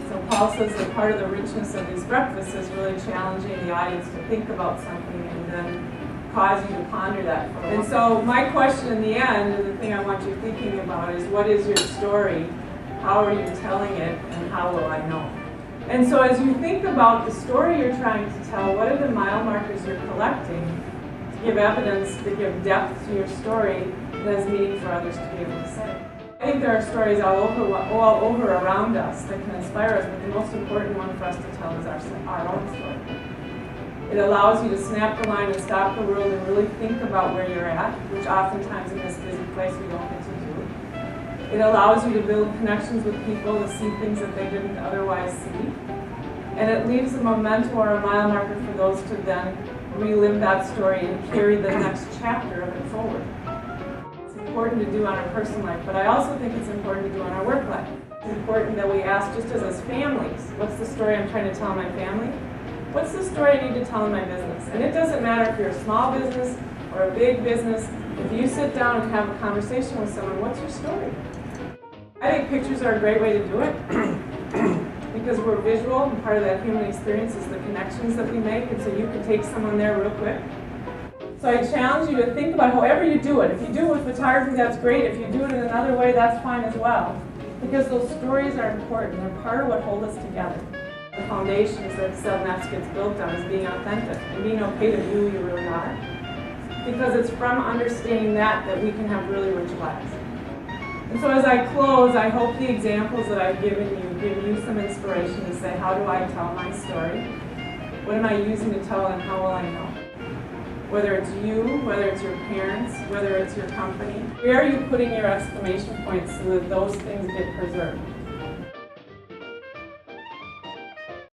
So Paul says that part of the richness of these breakfasts is really challenging the audience to think about something and then cause you to ponder that for a while. And so my question in the end, and the thing I want you thinking about, is what is your story? How are you telling it? And how will I know? And so as you think about the story you're trying to tell, what are the mile markers you're collecting to give evidence, to give depth to your story that has meaning for others to be able to say? I think there are stories all over around us that can inspire us, but the most important one for us to tell is our own story. It allows you to snap the line and stop the world and really think about where you're at, which oftentimes in this busy place we don't get to do. It allows you to build connections with people, to see things that they didn't otherwise see. And it leaves a memento or a mile marker for those to then relive that story and carry the next chapter of it forward. It's important to do on our personal life, but I also think it's important to do on our work life. It's important that we ask, just as families, what's the story I'm trying to tell my family? What's the story I need to tell in my business? And it doesn't matter if you're a small business or a big business. If you sit down and have a conversation with someone, what's your story? I think pictures are a great way to do it because we're visual, and part of that human experience is the connections that we make, and so you can take someone there real quick. So I challenge you to think about however you do it. If you do it with photography, that's great. If you do it in another way, that's fine as well. Because those stories are important. They're part of what holds us together. The foundation is that 7Fs gets built on is being authentic and being okay to be who you really are. Because it's from understanding that we can have really rich lives. And so as I close, I hope the examples that I've given you give you some inspiration to say, how do I tell my story? What am I using to tell, and how will I know? Whether it's you, whether it's your parents, whether it's your company, where are you putting your exclamation points so that those things get preserved?